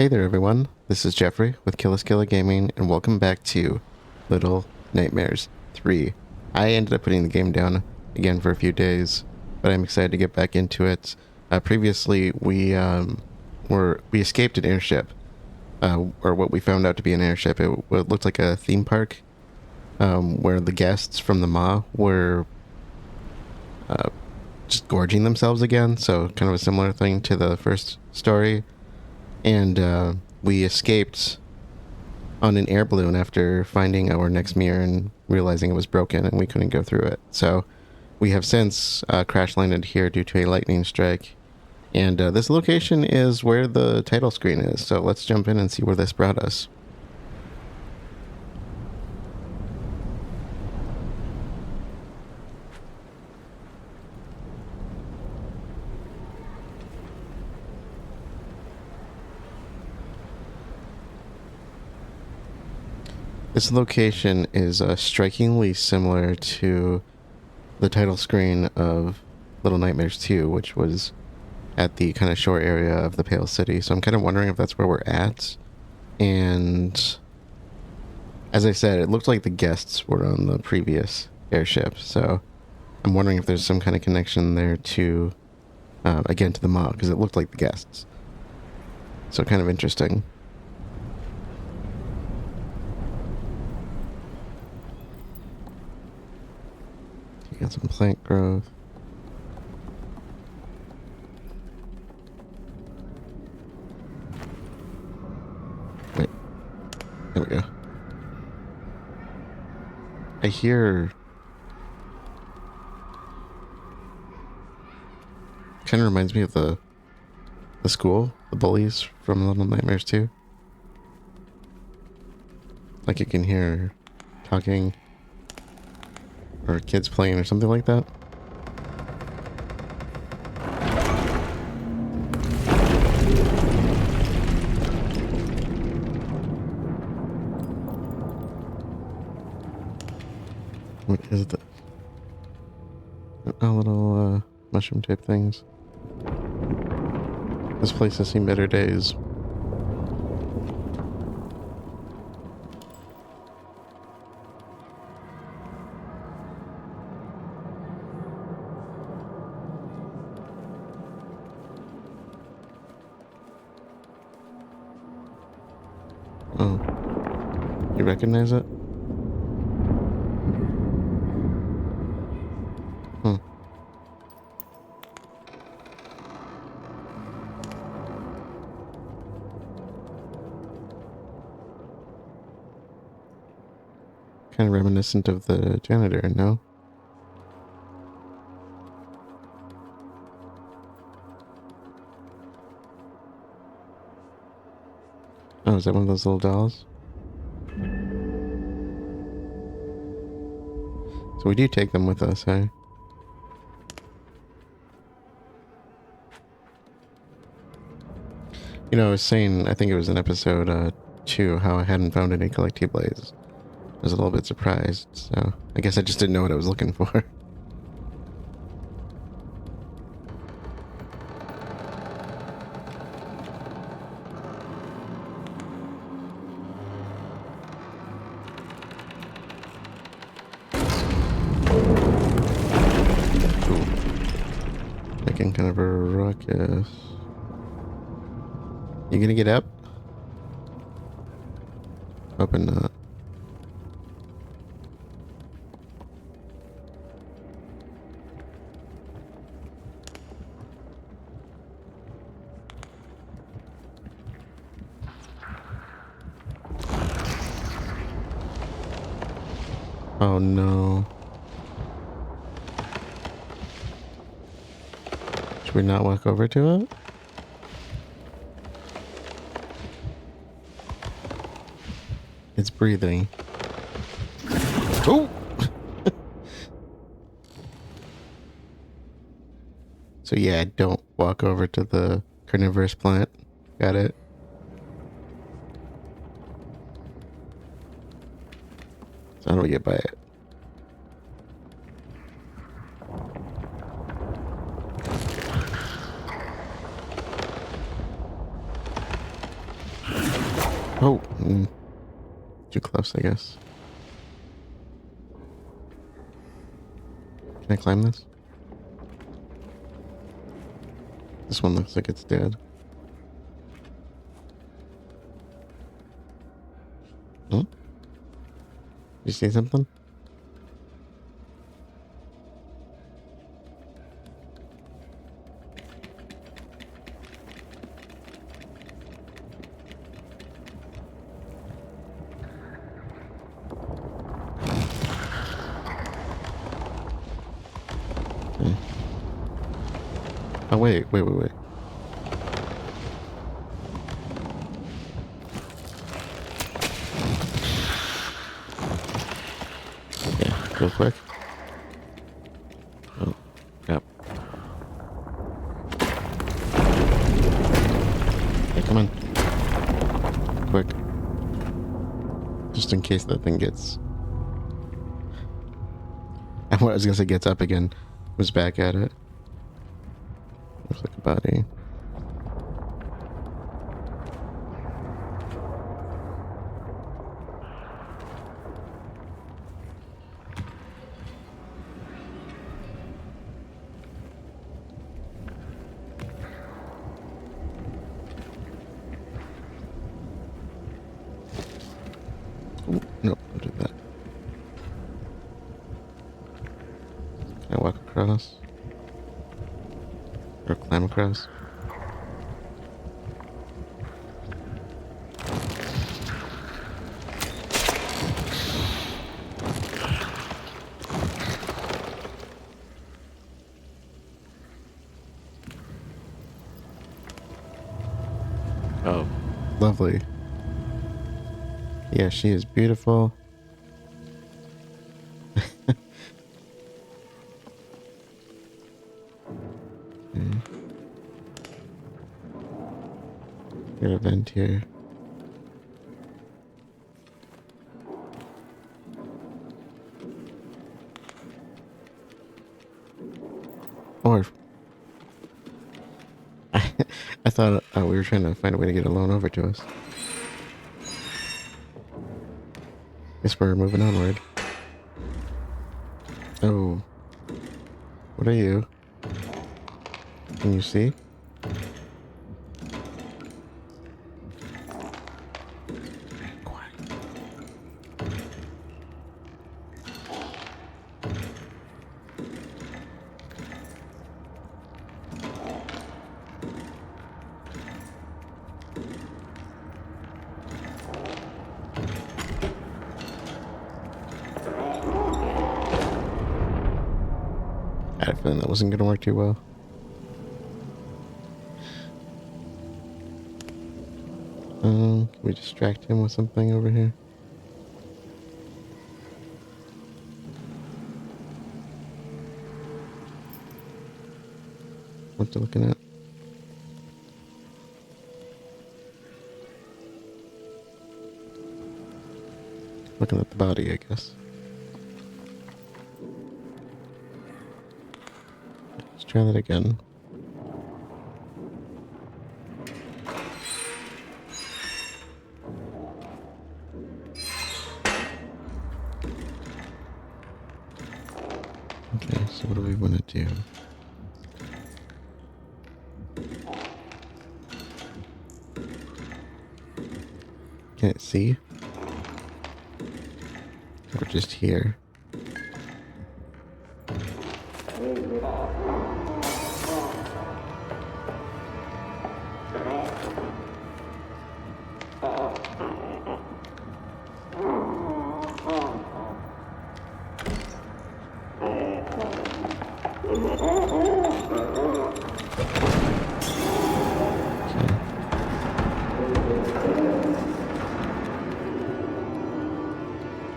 Hey there everyone, this is Jeffrey with Killaskila Gaming and welcome back to Little Nightmares 3. I ended up putting the game down again for a few days, but I'm excited to get back into it. Previously we escaped an airship, or what we found out to be an airship. It looked like a theme park, where the guests from the Maw were just gorging themselves again, so kind of a similar thing to the first story. And we escaped on an air balloon after finding our next mirror and realizing it was broken and we couldn't go through it. So we have since crash landed here due to a lightning strike. And this location is where the title screen is. So let's jump in and see where this brought us. This location is strikingly similar to the title screen of Little Nightmares 2, which was at the kind of shore area of the Pale City. So I'm kind of wondering if that's where we're at. And as I said, it looked like the guests were on the previous airship. So I'm wondering if there's some kind of connection there to, again, to the Maw, because it looked like the guests. So kind of interesting. Got some plant growth. Wait. There we go. I hear... kind of reminds me of the school, the bullies from Little Nightmares 2. Like you can hear talking, or kids playing or something like that. What is this? Oh, little mushroom type things. This place has seen better days. Oh. You recognize it? Hmm. Kind of reminiscent of the janitor, no? Oh, is that one of those little dolls? So we do take them with us, eh? You know, I was saying, I think it was in episode 2, how I hadn't found any collectibles. I was a little bit surprised, so I guess I just didn't know what I was looking for. Making kind of a ruckus. You gonna get up? Hoping not. Oh no. Should we not walk over to it? It's breathing. Oh! So yeah, don't walk over to the carnivorous plant. Got it? So how do we get by it? Oh, too close, I guess. Can I climb this? This one looks like it's dead. Hmm? You see something? Okay. Oh, wait. Yeah, real quick. Oh, yep. Hey, come on. Quick. Just in case that thing gets... And what I was gonna say gets up again. Was back at it. Looks like a body. Ooh, nope, don't do that. Can I walk across? Or climb across? Oh, lovely. Yeah, she is beautiful. Okay. Got a vent here. Or I thought we were trying to find a way to get a loan over to us. Guess we're moving onward. Oh. What are you? Can you see? Quiet. I had a feeling that wasn't going to work too well. Can we distract him with something over here? What you looking at? Looking at the body, I guess. Let's try that again. Okay, so what do we want to do? Can it see? Or just here?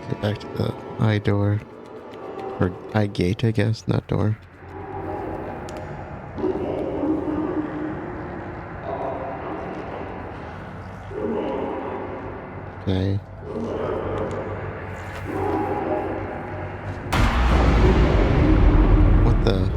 Get back to the eye door. Or eye gate, I guess, not door. Okay. What the?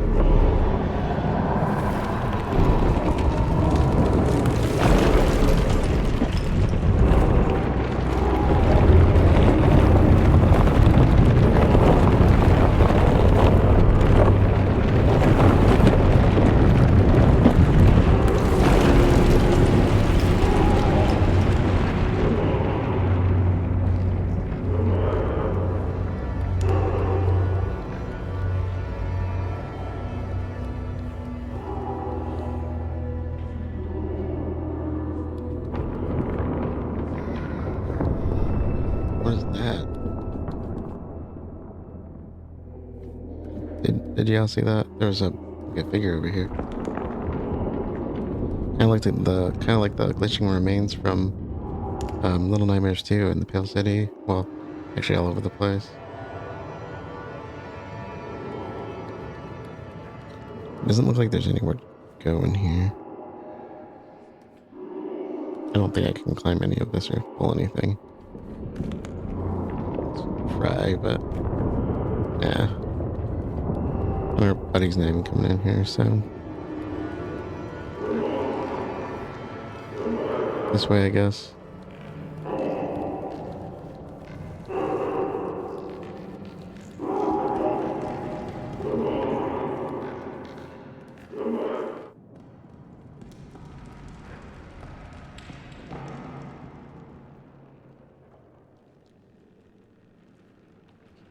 was that? Did y'all see that? There was a figure over here. Kind of like the glitching remains from Little Nightmares 2 in the Pale City. Well, actually all over the place. It doesn't look like there's anywhere to go in here. I don't think I can climb any of this or pull anything. Let's try, but yeah. Our buddy's not even coming in here, so this way, I guess.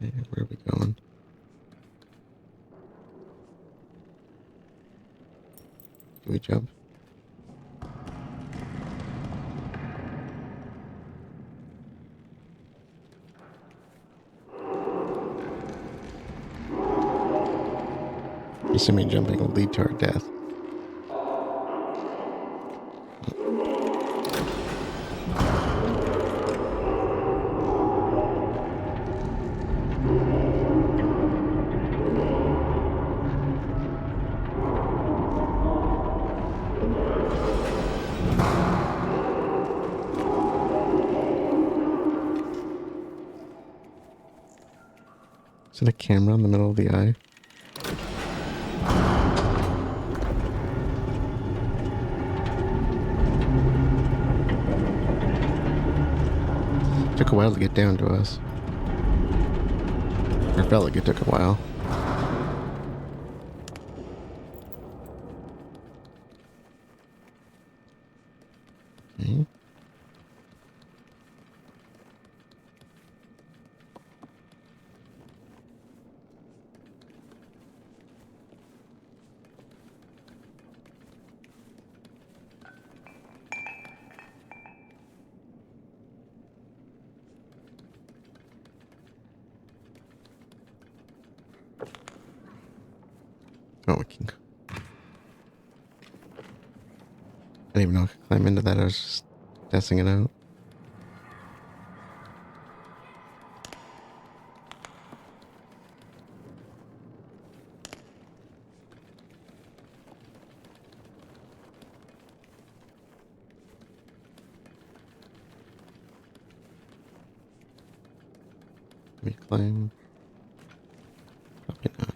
Okay, where are we going? Do we jump? Assuming jumping will lead to our death. Is it a camera in the middle of the eye? Took a while to get down to us. Or felt like it took a while. Okay. Oh, we can. I didn't even know I could climb into that. I was just testing it out. We climb. Probably not.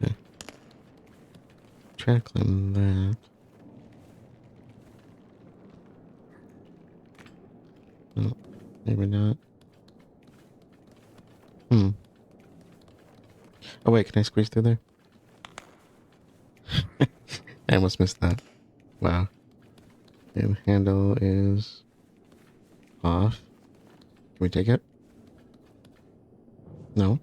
Okay. Try to climb that. No, maybe not. Oh wait, can I squeeze through there? I almost missed that. Wow. Okay, the handle is off. Can we take it? No.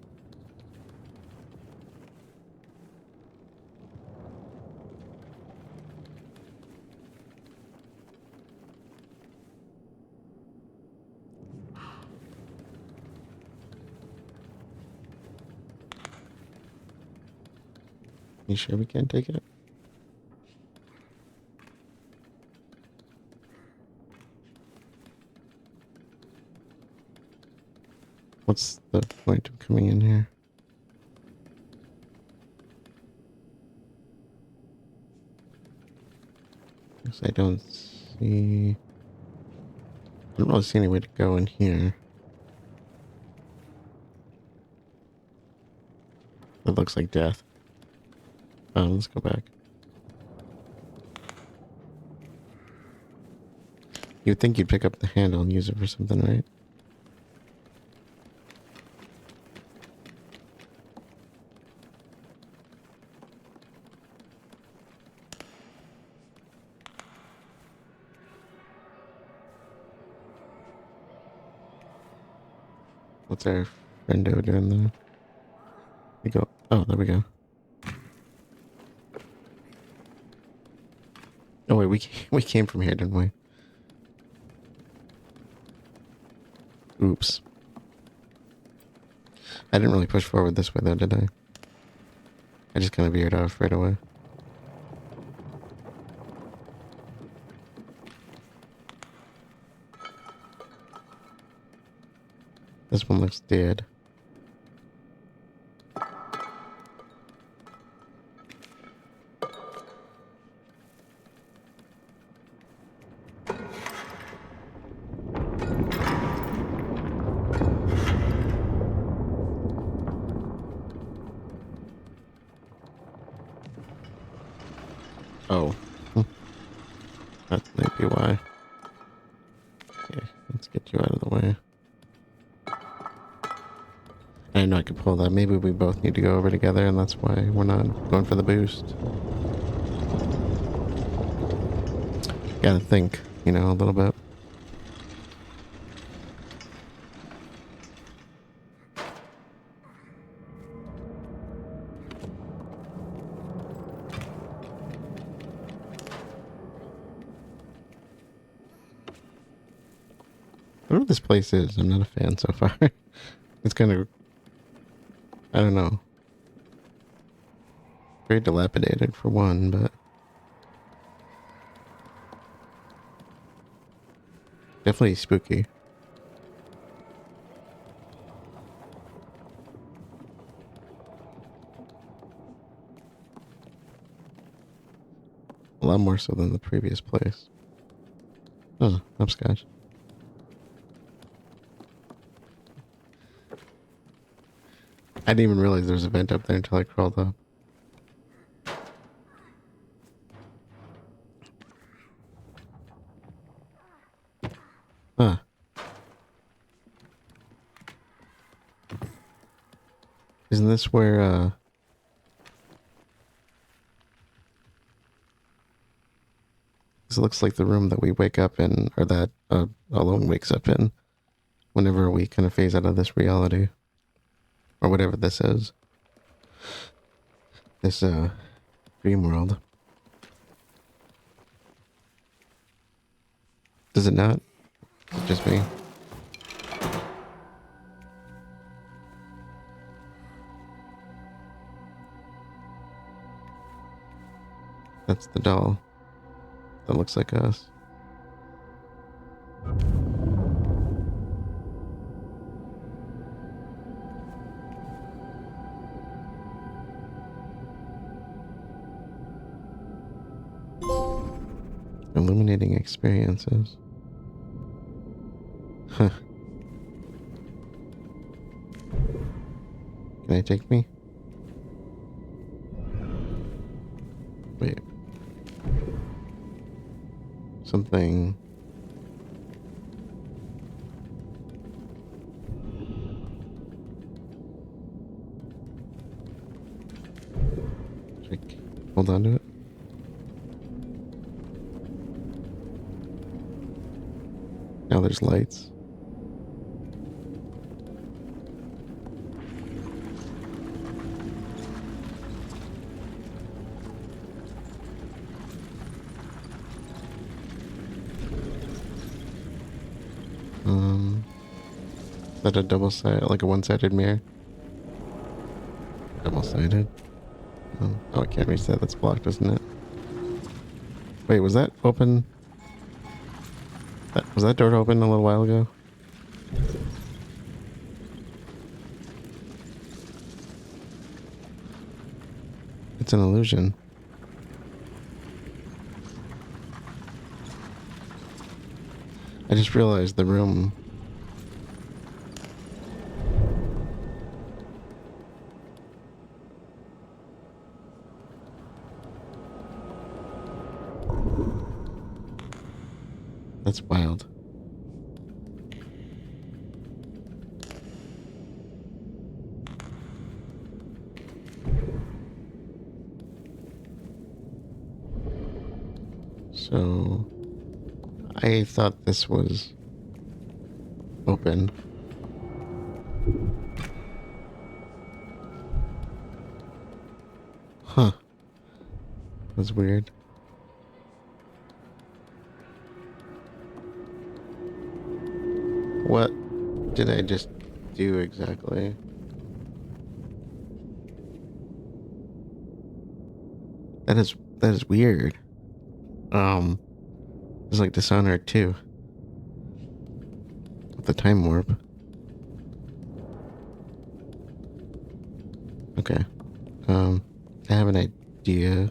You sure we can't take it? What's the point of coming in here? Because I don't really see any way to go in here. It looks like death. Let's go back. You'd think you'd pick up the handle and use it for something, right? What's our friendo doing there? We go. Oh, there we go. Oh wait, we came from here, didn't we? Oops. I didn't really push forward this way though, did I? I just kind of veered off right away. This one looks dead. Oh. That might be why. Okay, let's get you out of the way. I didn't know I could pull that. Maybe we both need to go over together and that's why we're not going for the boost. Gotta think, you know, a little bit. Whatever this place is, I'm not a fan so far. It's kind of, I don't know. Very dilapidated for one, but definitely spooky. A lot more so than the previous place. Oh, hopscotch. I didn't even realize there was a vent up there until I crawled up. Huh. Isn't this where, this looks like the room that we wake up in, or that, Alone wakes up in, whenever we kind of phase out of this reality. Or whatever this is. This, dream world. Does it not? It's just me. That's the doll. That looks like us. Illuminating experiences. Huh. Can I take me? Wait. Something. Hold on to it. Now there's lights. Is that a double-sided, like a one-sided mirror? Double-sided. Oh, I can't reach that. That's blocked, isn't it? Wait, was that open? Was that door open a little while ago? It's an illusion. I just realized the room. That's wild. So, I thought this was open. Huh. That's weird. What did I just do exactly? That is weird. It's like Dishonored 2 with the time warp. Okay. I have an idea.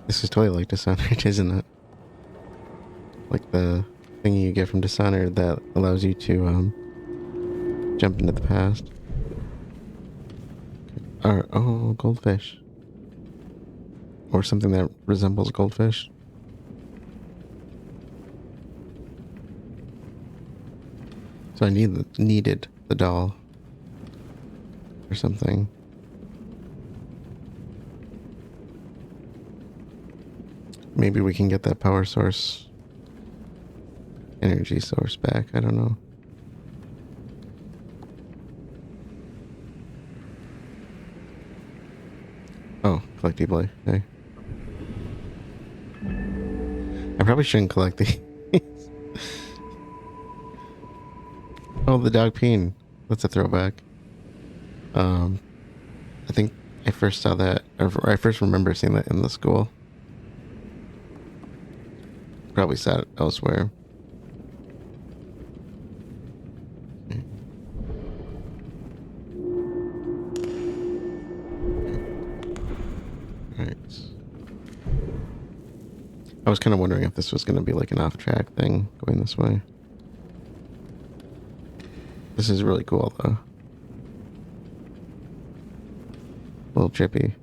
This is totally like Dishonored, isn't it? Like the thing you get from Dishonored that allows you to jump into the past. Or oh, goldfish. Or something that resembles goldfish. So I needed the doll or something. Maybe we can get that power source, energy source back. I don't know. Oh, collectible. Okay. I probably shouldn't collect these. Oh, the dog peeing. That's a throwback. I think I first saw that, or I first remember seeing that in the school. Probably saw it elsewhere. Right. I was kind of wondering if this was going to be like an off-track thing going this way. This is really cool, though. A little trippy.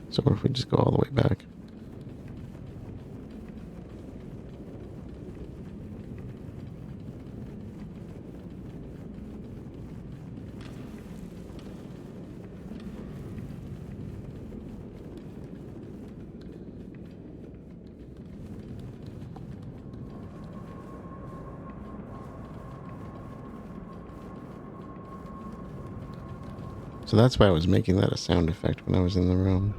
So what if we just go all the way back? So that's why I was making that a sound effect when I was in the room.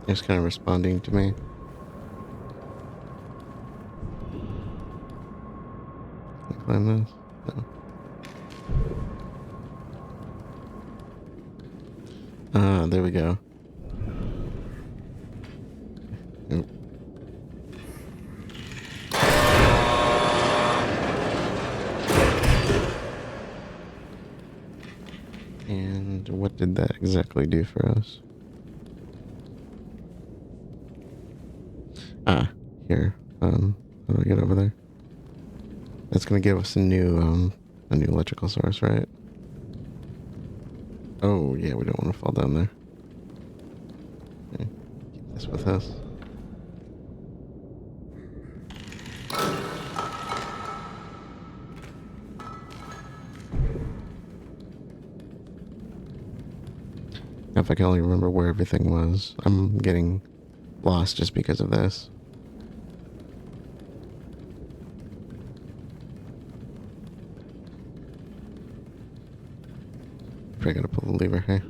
It was kind of responding to me. Can I climb this? No. Ah, there we go. Nope. And what did that exactly do for us? Ah, here. How do I get over there? That's gonna give us a new electrical source, right? Oh, yeah, we don't want to fall down there. Okay, keep this with us. Now, if I can only remember where everything was. I'm getting lost just because of this. Probably gotta pull the lever, hey?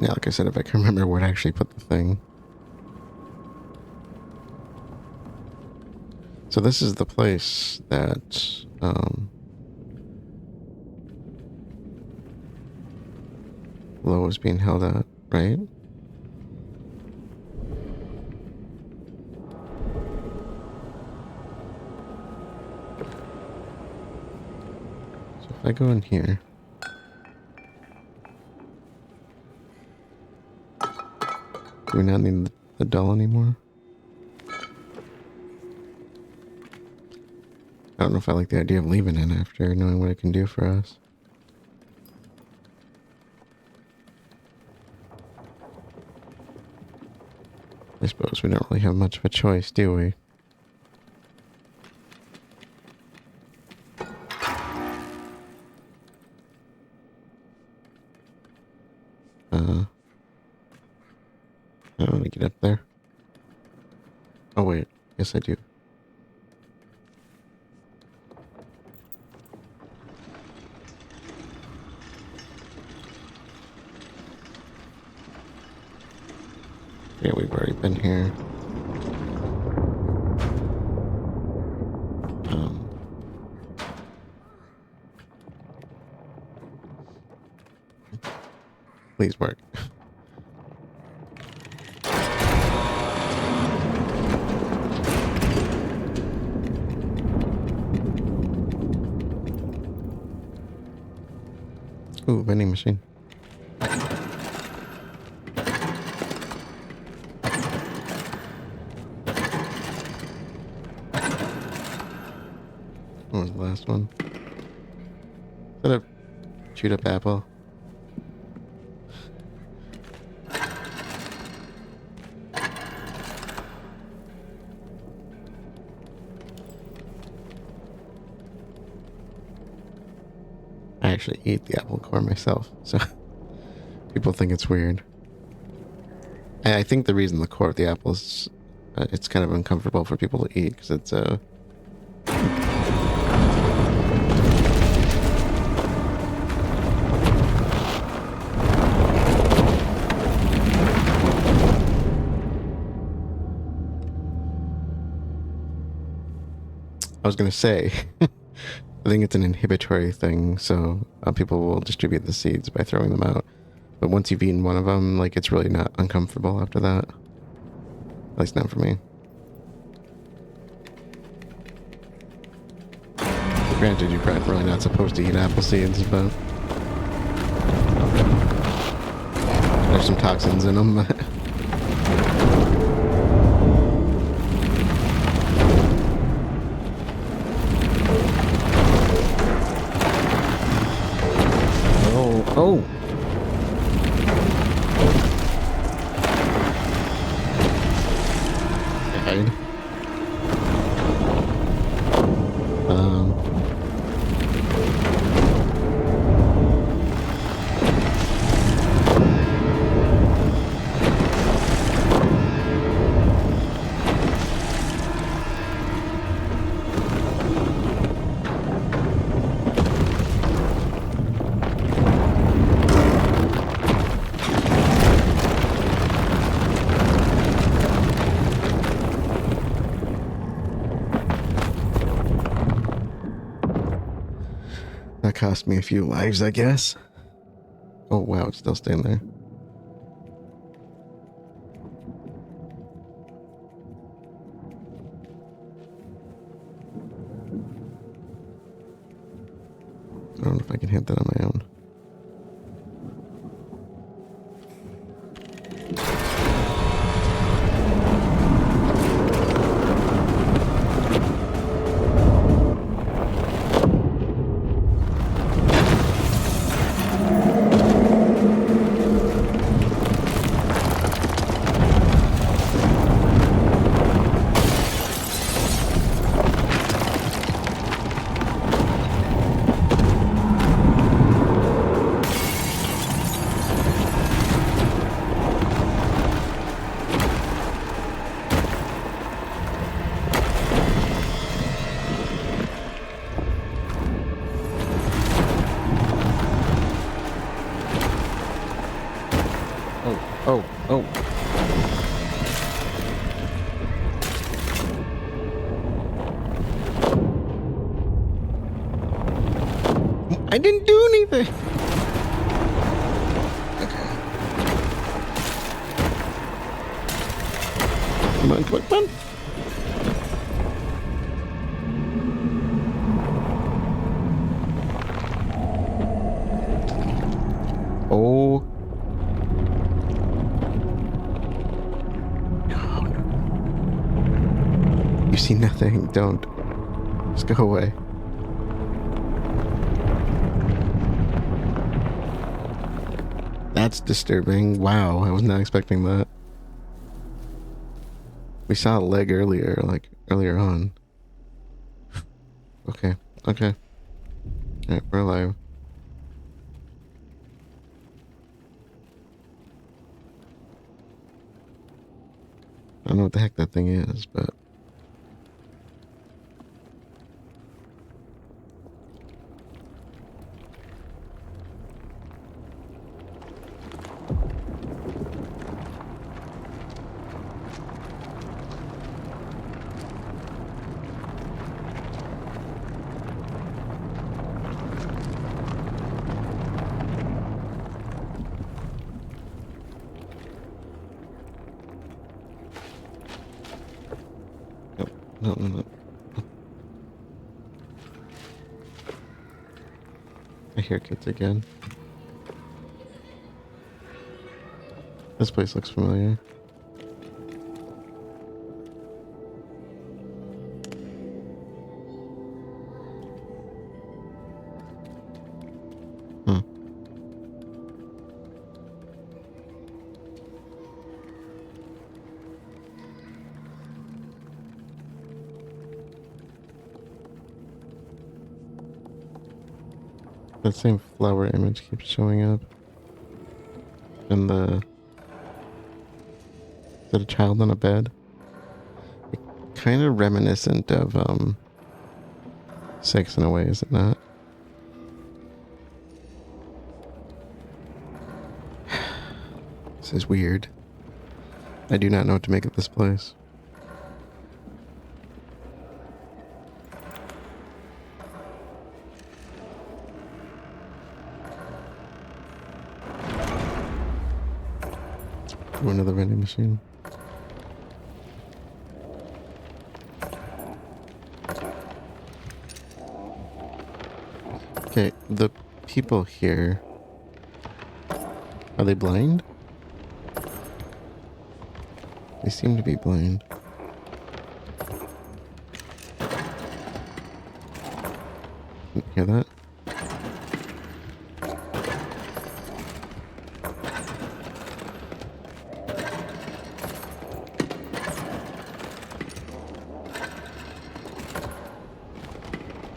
Yeah, like I said, if I can remember where to actually put the thing. So this is the place that, Lo was being held at, right? So if I go in here. Do we not need the doll anymore? I don't know if I like the idea of leaving it after knowing what it can do for us. I suppose we don't really have much of a choice, do we? I don't want to get up there. Oh wait, yes I do. Yeah, we've already been here. Please work. Ooh, vending machine. What was the last one? Is that a chewed up apple? I actually eat the apple core myself, so people think it's weird. I think the reason the core of the apple is it's kind of uncomfortable for people to eat because it's I was gonna say, I think it's an inhibitory thing, so people will distribute the seeds by throwing them out. But once you've eaten one of them, like, it's really not uncomfortable after that. At least not for me. Granted, you're probably really not supposed to eat apple seeds, but there's some toxins in them. Oh! Hide. That cost me a few lives, I guess. Oh wow, it's still staying there. I don't know if I can hit that on my own. Oh. I didn't do anything. Okay. Come on, come on. Oh. You see nothing. Don't. Just go away. That's disturbing. Wow, I was not expecting that. We saw a leg earlier, like earlier on. Okay, okay. Alright, we're alive. I don't know what the heck that thing is, but... No, no, no. I hear kids again. This place looks familiar. Hmm. That same flower image keeps showing up. And the... Is that a child on a bed? Kind of reminiscent of, Sex in a way, is it not? This is weird. I do not know what to make of this place. Ooh, another vending machine. Okay, the people here... Are they blind? They seem to be blind. Hear that?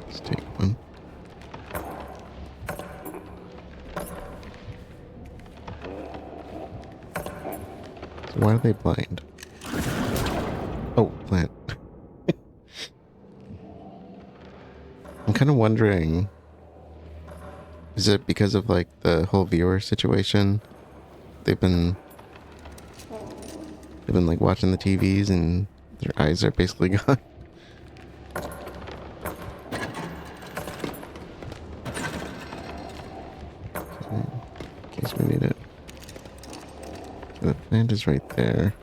Let's take one. So why are they blind? Oh, plant. I'm kind of wondering, is it because of like the whole viewer situation? They've been like watching the TVs and their eyes are basically gone. In case we need it. The plant is right there.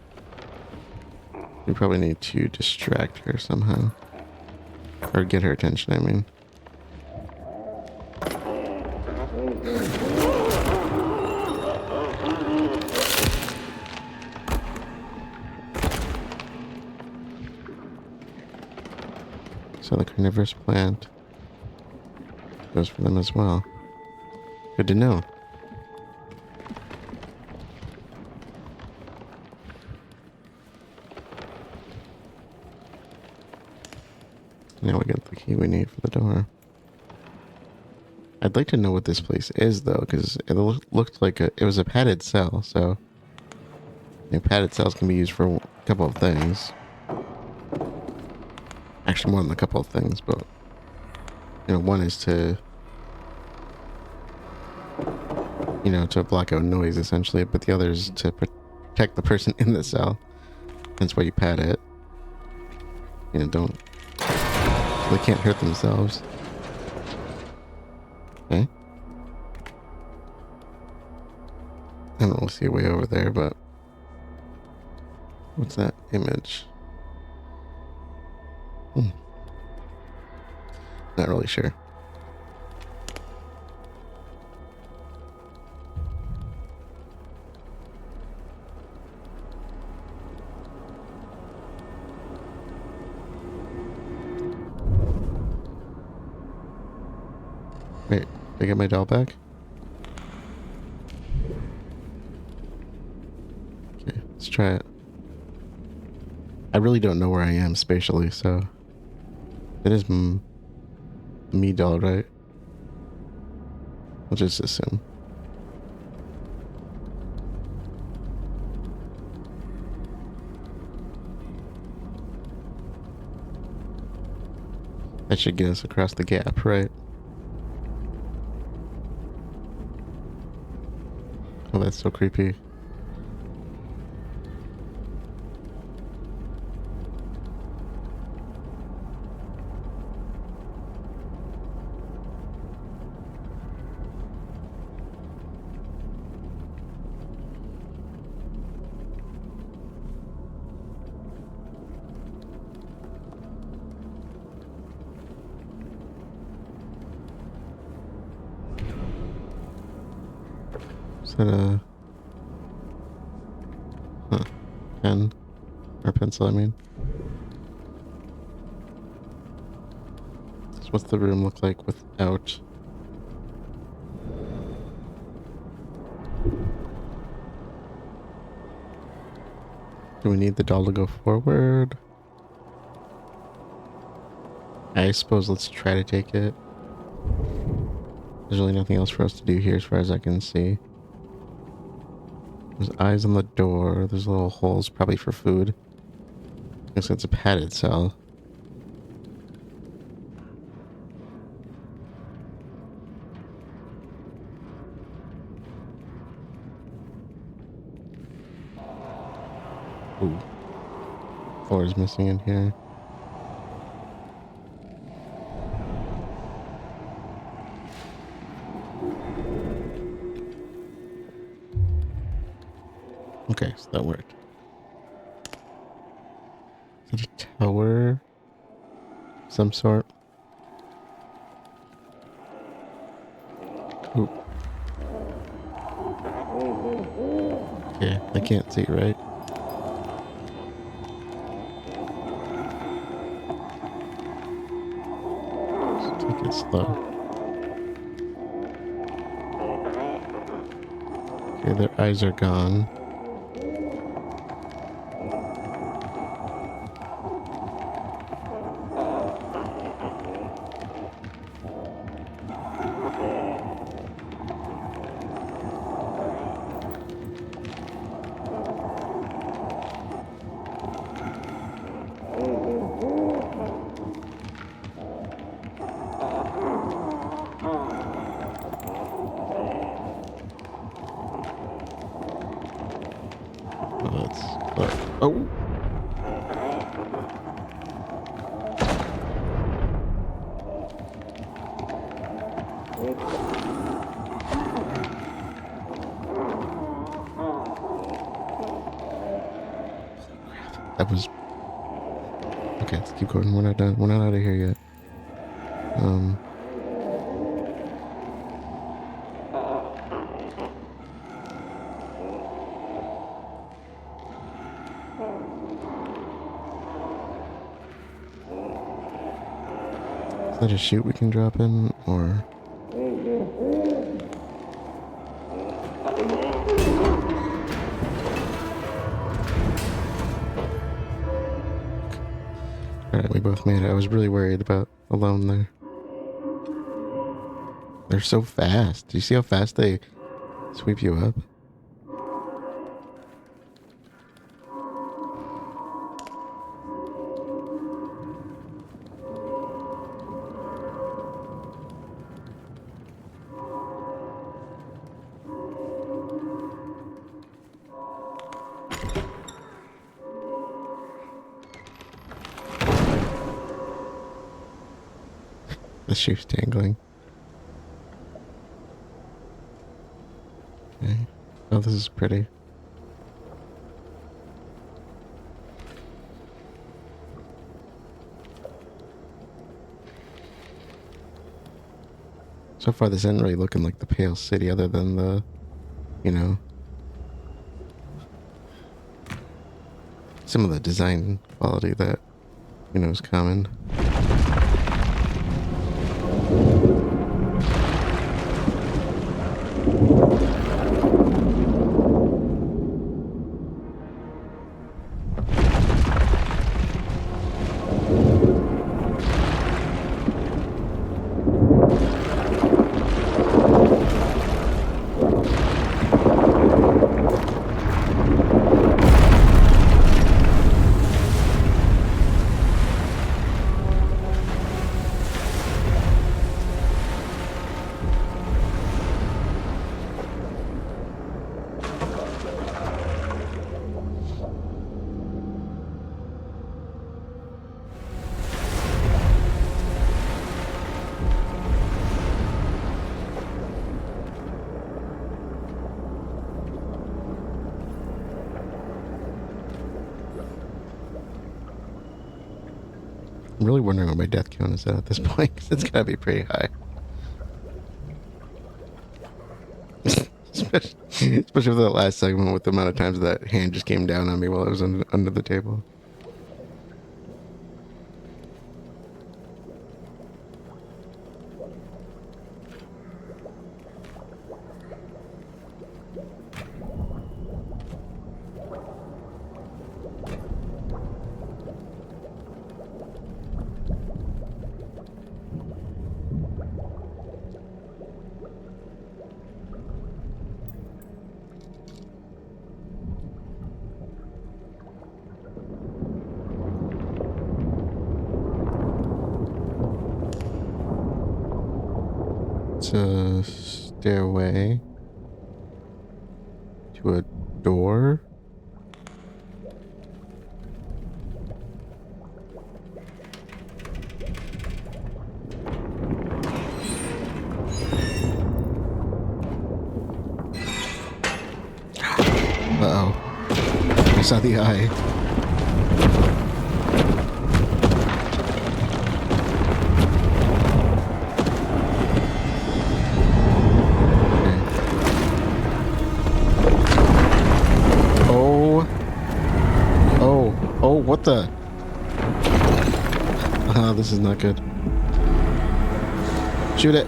We probably need to distract her somehow. Or get her attention, I mean. So the carnivorous plant goes for them as well. Good to know. Now we get the key we need for the door. I'd like to know what this place is, though, because it looked like it was a padded cell, so... padded cells can be used for a couple of things. Actually, more than a couple of things, but... one is to... to block out noise, essentially, but the other is to protect the person in the cell. That's why you pad it. Don't... They can't hurt themselves. Okay. I don't really see a way over there, but... What's that image? Not really sure. Wait, did I get my doll back? Okay, let's try it. I really don't know where I am spatially, so it is me doll, right? I'll just assume. That should get us across the gap, right? Oh, that's so creepy. Is that a... Huh. Pen? Or pencil, I mean. So what's the room look like without... Do we need the doll to go forward? I suppose let's try to take it. There's really nothing else for us to do here as far as I can see. There's eyes on the door. There's little holes, probably for food. Looks like it's a padded cell. Ooh. Floor is missing in here. Okay, so that worked. Is it a tower? Some sort? Ooh. Okay, I can't see, right? Just take it slow. Okay, their eyes are gone. Oh! That was... Okay, let's keep going. We're not done. We're not out of here yet. Is that a chute we can drop in, or... Alright, we both made it. I was really worried about alone there. They're so fast. Do you see how fast they sweep you up? The shoe's dangling. Okay. Oh, this is pretty. So far, this isn't really looking like the Pale City, other than the, you know, some of the design quality that, you know, is common. I'm really wondering what my death count is at this point, because it's gotta be pretty high. Especially for that last segment with the amount of times that hand just came down on me while I was under the table. It's a stairway to a door. Uh-oh. I saw the eye. Oh, what the? Ah, this is not good. Shoot it.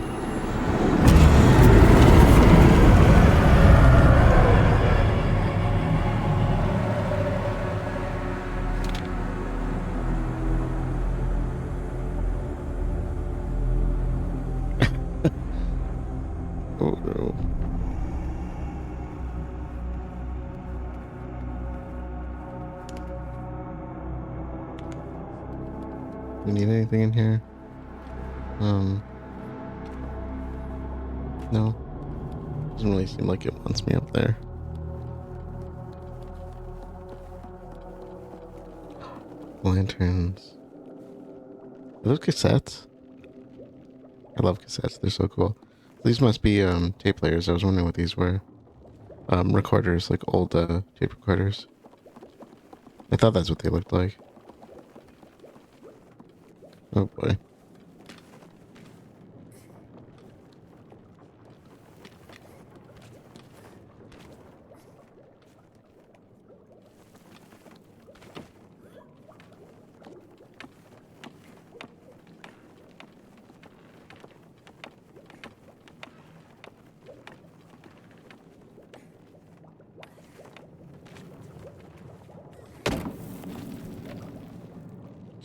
Oh no. We need anything in here? No. Doesn't really seem like it wants me up there. Lanterns. Are those cassettes? I love cassettes. They're so cool. These must be tape players. I was wondering what these were. Recorders, like old tape recorders. I thought that's what they looked like. Oh boy.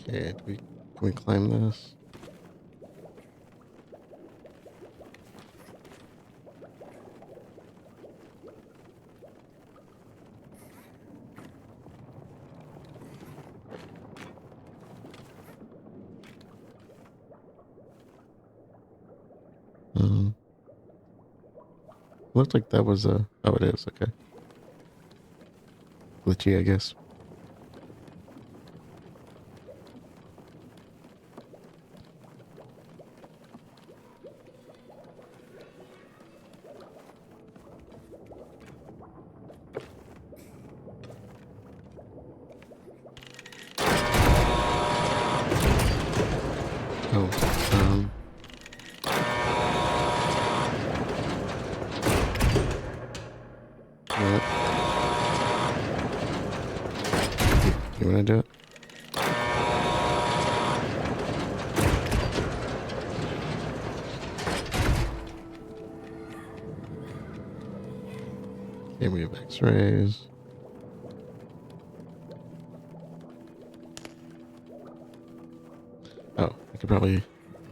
Okay, can we climb this? Looked like that was a... Oh, it is, okay. Glitchy, I guess. You wanna do it? Okay, we have x-rays. Oh, I could probably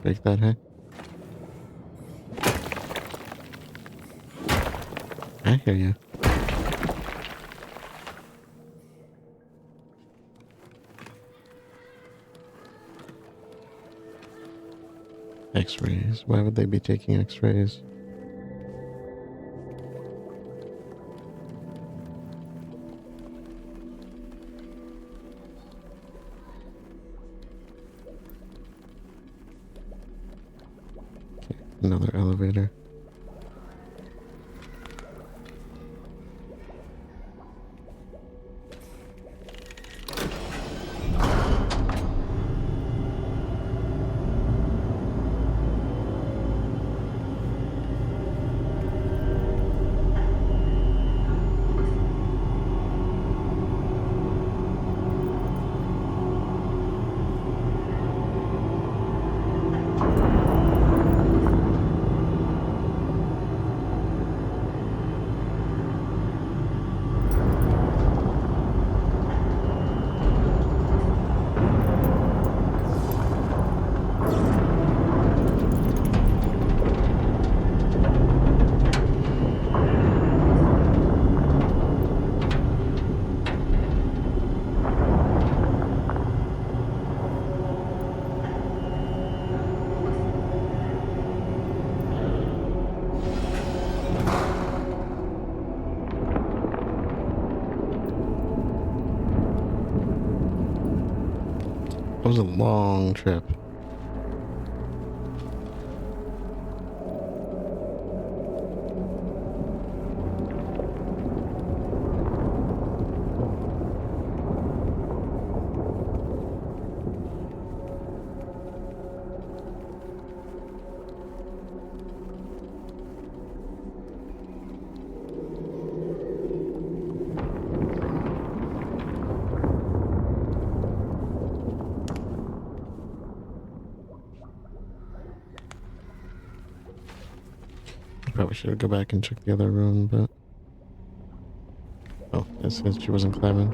break that, hey? I hear you. X-rays. Why would they be taking x-rays? Okay, another elevator. It was a long trip. Probably should go back and check the other room, but... Oh, it says she wasn't climbing.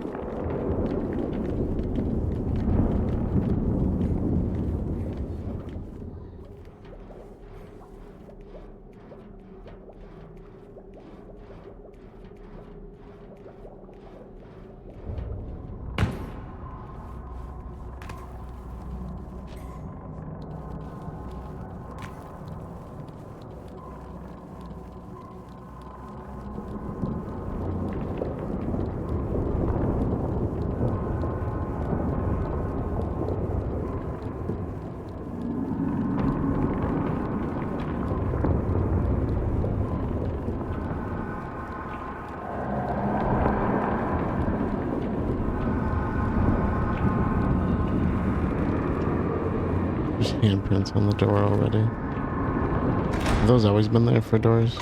There's handprints on the door already. Have those always been there for doors?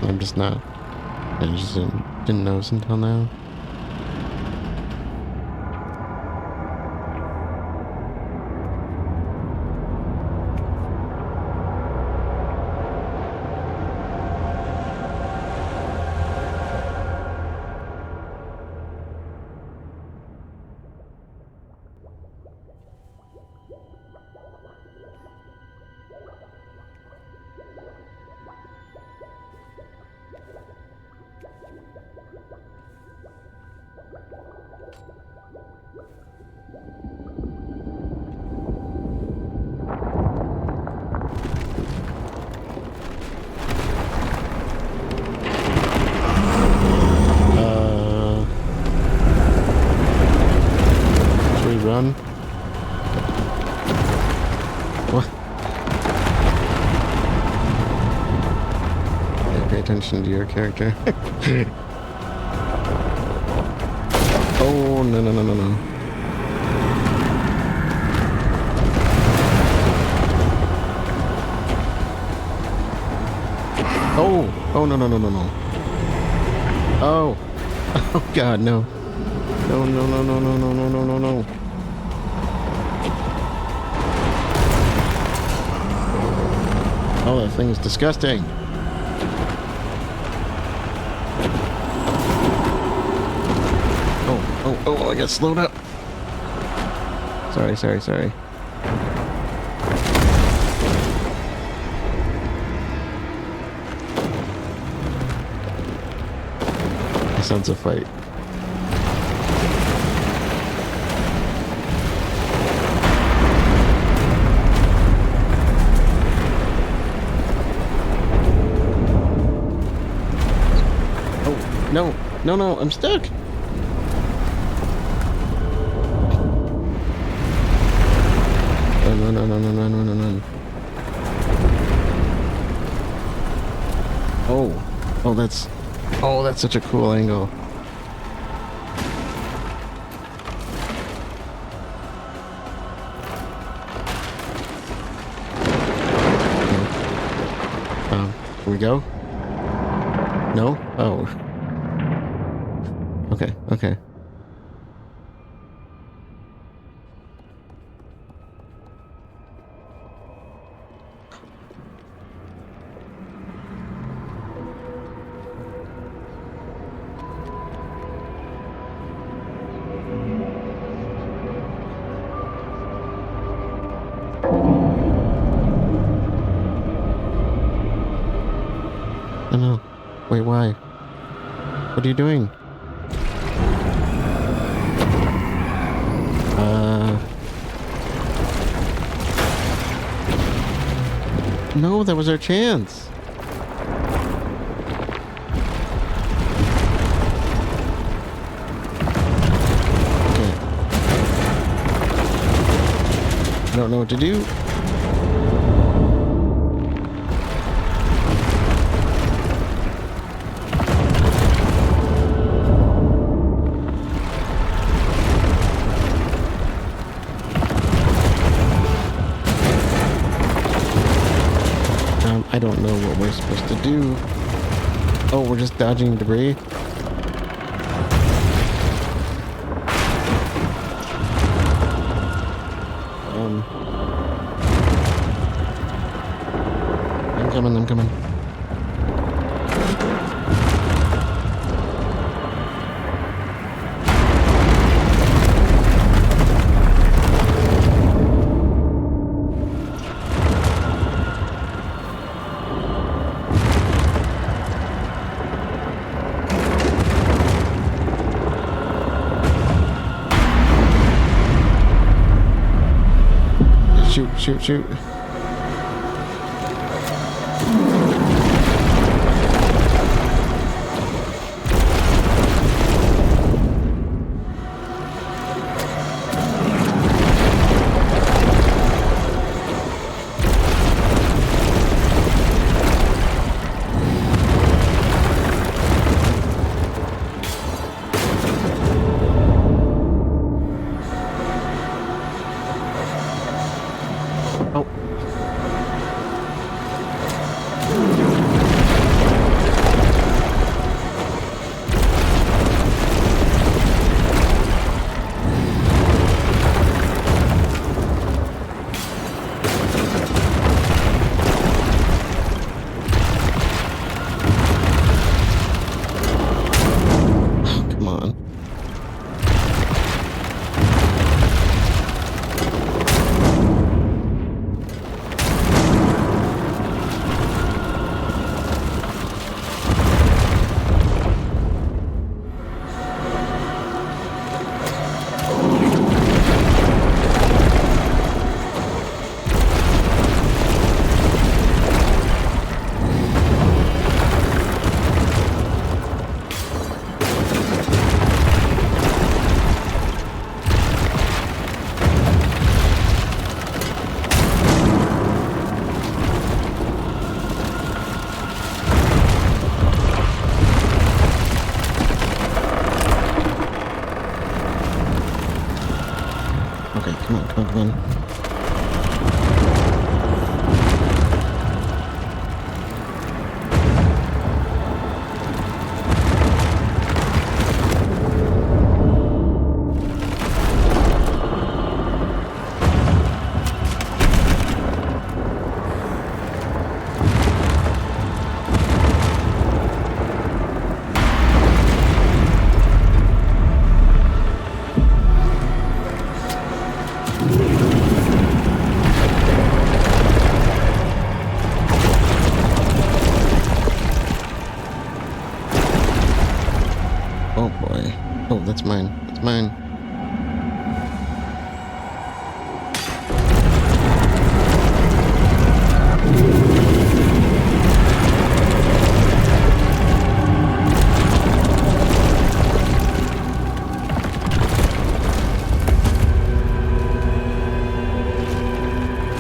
I'm just not. I just didn't notice until now. Run. What? Yeah, pay attention to your character. Oh, no, no, no, no, no. Oh, oh, no, no, no, no, no. Oh, oh, God, no. No, no, no, no, no, no, no, no, no, no. Oh, that thing is disgusting. Oh, I got slowed up. Sorry. That sounds a fight. No, I'm stuck. Oh, no. Oh, that's such a cool angle. Can we go? No? Oh. Okay. No. Wait, why? What are you doing? No, that was our chance. Okay. don't know what to do. I don't know what we're supposed to do. Oh, we're just dodging debris. I'm coming. Shoot. Come on. Oh boy. Oh, that's mine. That's mine.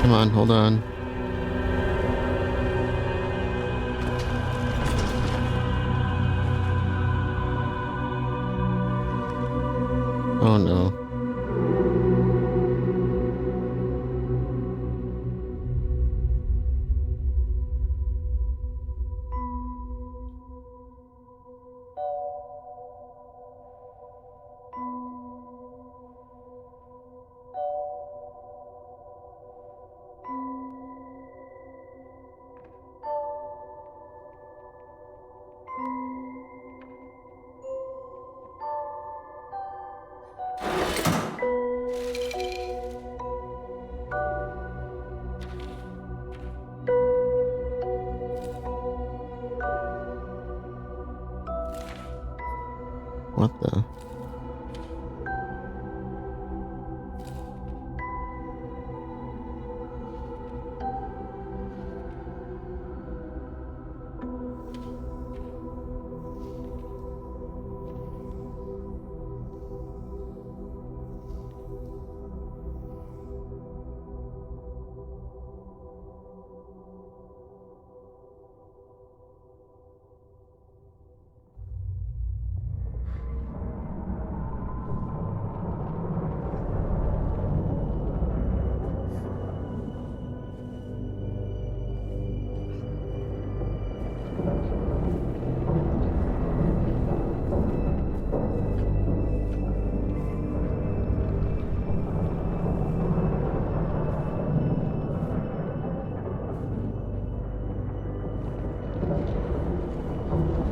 Come on, hold on. Oh no. What the?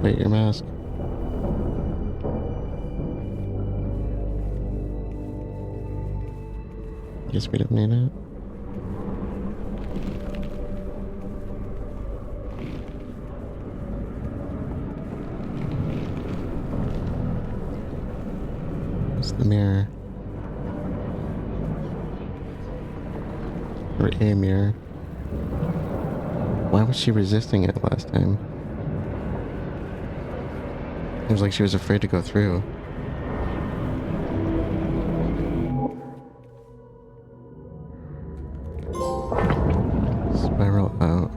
Wait, your mask. Guess we don't need it. What's the mirror? Or a mirror. Why was she resisting it last time? It was like she was afraid to go through. Spiral out.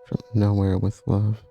From nowhere with love.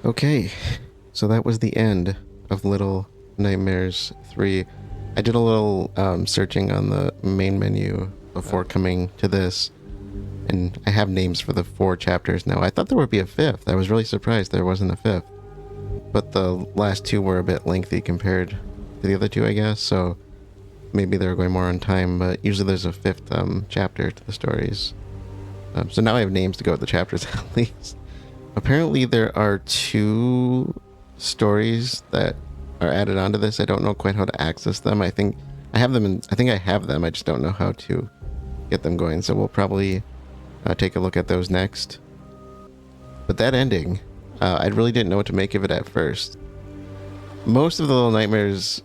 Okay, so that was the end of Little Nightmares 3. I did a little searching on the main menu before coming to this, and I have names for the 4 chapters now. I thought there would be a 5th. I was really surprised there wasn't a 5th. But the last 2 were a bit lengthy compared to the other 2, I guess, so maybe they were going more on time, but usually there's a 5th chapter to the stories. So now I have names to go with the chapters at least. Apparently there are 2 stories that are added onto this. I don't know quite how to access them. I think I have them. I just don't know how to get them going. So we'll probably take a look at those next. But that ending, I really didn't know what to make of it at first. Most of the Little Nightmares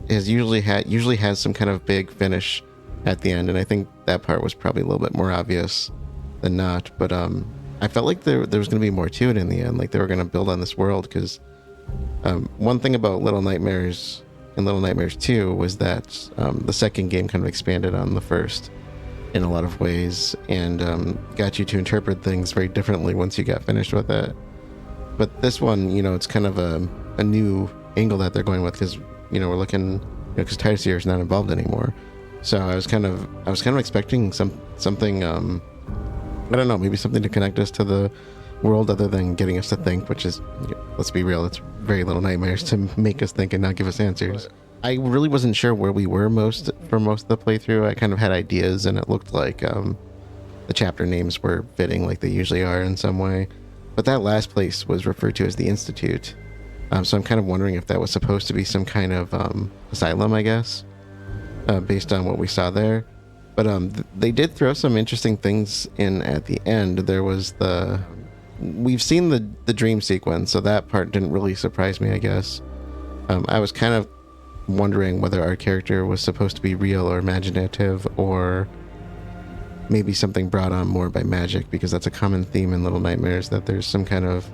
usually has some kind of big finish at the end, and I think that part was probably a little bit more obvious than not. But I felt like there was going to be more to it in the end, like they were going to build on this world, because one thing about Little Nightmares and Little Nightmares 2 was that the second game kind of expanded on the first in a lot of ways, and got you to interpret things very differently once you got finished with it. But this one, it's kind of a new angle that they're going with, because we're looking, because Tyseer is not involved anymore. So I was kind of expecting something. I don't know, maybe something to connect us to the world other than getting us to think, which is, let's be real, it's very Little Nightmares to make us think and not give us answers. I really wasn't sure where we were for most of the playthrough. I kind of had ideas, and it looked like the chapter names were fitting like they usually are in some way. But that last place was referred to as the Institute. So I'm kind of wondering if that was supposed to be some kind of asylum, I guess, based on what we saw there. But they did throw some interesting things in at the end. There was we've seen the dream sequence, so that part didn't really surprise me, I guess. I was kind of wondering whether our character was supposed to be real or imaginative, or maybe something brought on more by magic, because that's a common theme in Little Nightmares, that there's some kind of,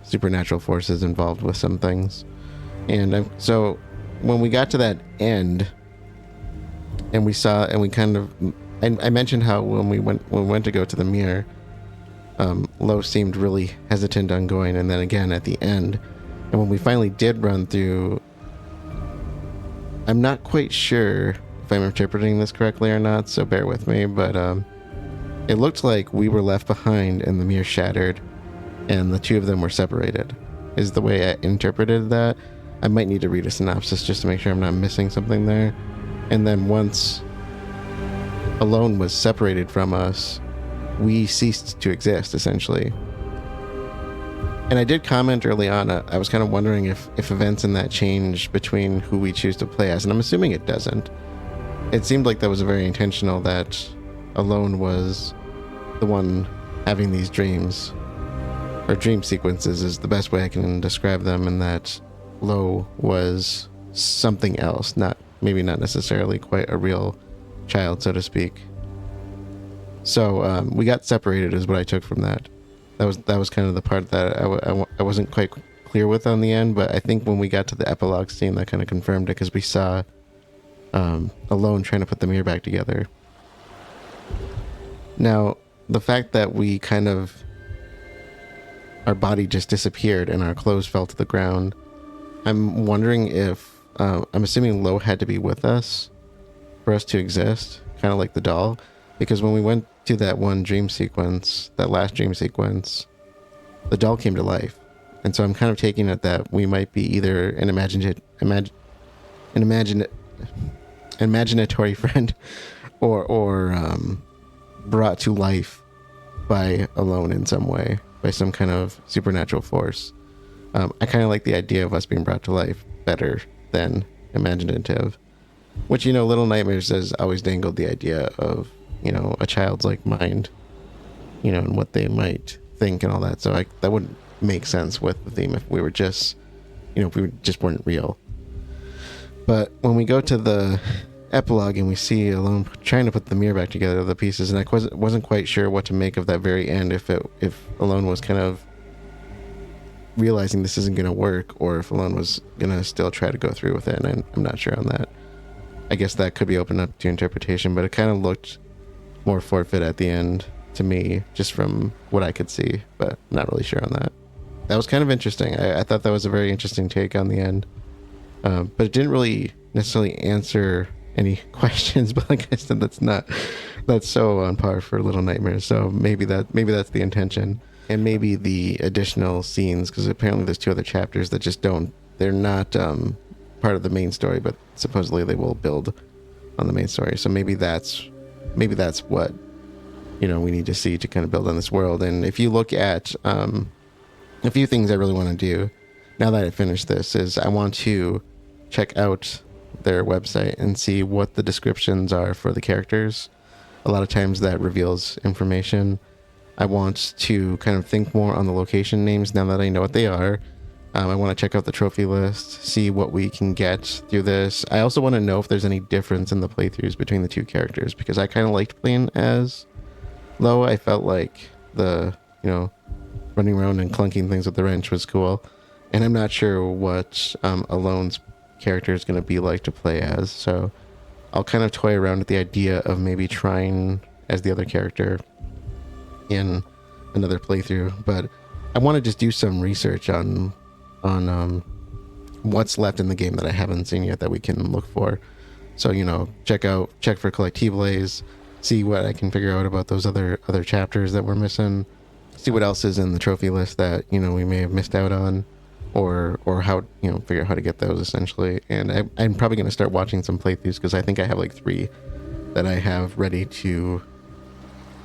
supernatural forces involved with some things. And so when we got to that end, and I mentioned how when we went to go to the mirror, Lo seemed really hesitant on going, and then again at the end. And when we finally did run through, I'm not quite sure if I'm interpreting this correctly or not, so bear with me, but it looked like we were left behind and the mirror shattered, and the 2 of them were separated, is the way I interpreted that. I might need to read a synopsis just to make sure I'm not missing something there. And then once Alone was separated from us, we ceased to exist, essentially. And I did comment early on, I was kind of wondering if events in that change between who we choose to play as, and I'm assuming it doesn't. It seemed like that was very intentional, that Alone was the one having these dreams, or dream sequences is the best way I can describe them, and that Lo was something else, maybe not necessarily quite a real child, so to speak. So we got separated is what I took from that. That was kind of the part that I wasn't quite clear with on the end, but I think when we got to the epilogue scene, that kind of confirmed it, because we saw Alone trying to put the mirror back together. Now, the fact that we our body just disappeared and our clothes fell to the ground, I'm wondering if, I'm assuming Lo had to be with us for us to exist, kind of like the doll, because when we went to that one dream sequence, that last dream sequence, the doll came to life. And so I'm kind of taking it that we might be either an imaginatory friend or brought to life by Alone in some way, by some kind of supernatural force. I kind of like the idea of us being brought to life better than imaginative, which, Little Nightmares has always dangled the idea of, a child's like mind, and what they might think and all that. So that wouldn't make sense with the theme if we were just, if we just weren't real. But when we go to the epilogue and we see Alone trying to put the mirror back together, the pieces, and I wasn't quite sure what to make of that very end, if Alone was kind of realizing this isn't going to work, or if Alone was going to still try to go through with it, and I'm not sure on that. I guess that could be open up to interpretation, but it kind of looked more forfeit at the end to me, just from what I could see, but I'm not really sure on that. that was kind of interesting. I thought that was a very interesting take on the end, but it didn't really necessarily answer any questions. But like I said, that's so on par for Little Nightmares. So maybe that's the intention, and maybe the additional scenes, because apparently there's 2 other chapters that just don't. They're not part of the main story, but supposedly they will build on the main story. So maybe that's what we need to see to kind of build on this world. And if you look at a few things I really want to do now that I finished this is I want to check out their website and see what the descriptions are for the characters. A lot of times that reveals information. I want to kind of think more on the location names now that I know what they are. I want to check out the trophy list, see what we can get through this. I also want to know if there's any difference in the playthroughs between the 2 characters, because I kind of liked playing as Lo. I felt like the, running around and clunking things with the wrench was cool. And I'm not sure what Alone's character is going to be like to play as. So I'll kind of toy around with the idea of maybe trying as the other character in another playthrough. But I want to just do some research on what's left in the game that I haven't seen yet that we can look for. So, check for collectibles, see what I can figure out about those other chapters that we're missing, see what else is in the trophy list that, we may have missed out on, or how, figure out how to get those essentially. And I'm probably going to start watching some playthroughs, because I think I have like 3 that I have ready to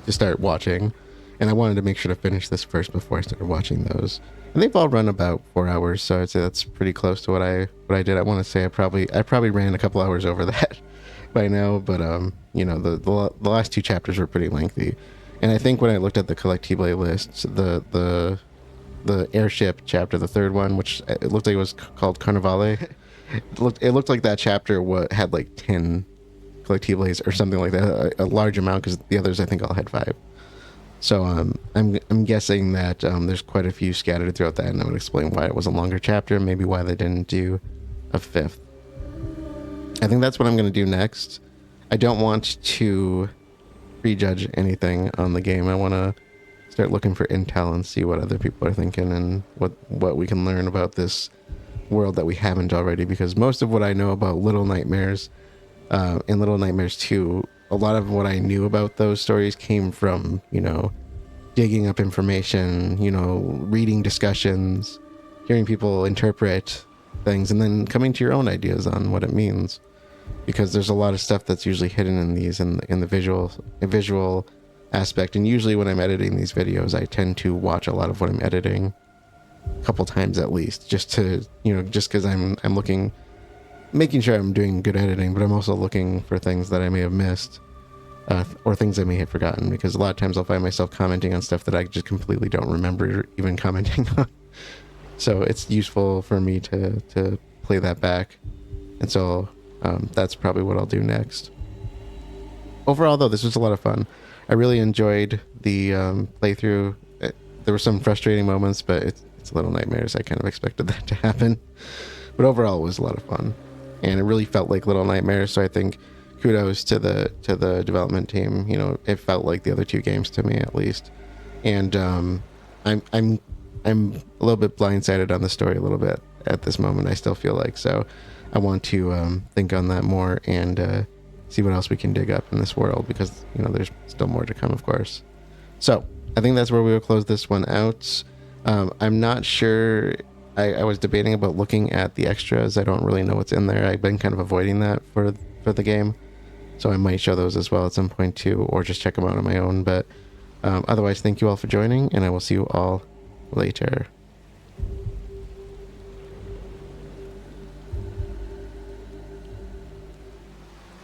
start watching. And I wanted to make sure to finish this first before I started watching those. And they've all run about 4 hours, so I'd say that's pretty close to what I did. I want to say I probably ran a couple hours over that by now, but the last 2 chapters were pretty lengthy. And I think when I looked at the collectible lists, the airship chapter, the 3rd one, which it looked like it was called Carnivale, it looked like that chapter had like 10 collectibles or something like that, a large amount, because the others I think all had 5. So I'm guessing that there's quite a few scattered throughout that, and I would explain why it was a longer chapter, maybe why they didn't do a 5th. I think that's what I'm going to do next. I don't want to prejudge anything on the game. I want to start looking for intel and see what other people are thinking and what we can learn about this world that we haven't already, because most of what I know about Little Nightmares and Little Nightmares 2, a lot of what I knew about those stories came from, digging up information, reading discussions, hearing people interpret things, and then coming to your own ideas on what it means. Because there's a lot of stuff that's usually hidden in these in the visual aspect. And usually when I'm editing these videos, I tend to watch a lot of what I'm editing a couple times at least, just because I'm making sure I'm doing good editing, but I'm also looking for things that I may have missed, or things I may have forgotten, because a lot of times I'll find myself commenting on stuff that I just completely don't remember even commenting on. So it's useful for me to play that back. And so that's probably what I'll do next. Overall, though, this was a lot of fun. I really enjoyed the playthrough. There were some frustrating moments, but it's Little Nightmares. I kind of expected that to happen. But overall, it was a lot of fun. And it really felt like Little Nightmares, so I think kudos to the development team. It felt like the other 2 games to me, at least. And I'm a little bit blindsided on the story a little bit at this moment, I still feel like. So I want to think on that more and see what else we can dig up in this world, because there's still more to come, of course. So I think that's where we will close this one out. I'm not sure. I was debating about looking at the extras. I don't really know what's in there. I've been kind of avoiding that for the game, so I might show those as well at some point too, or just check them out on my own. But otherwise, thank you all for joining, and I will see you all later.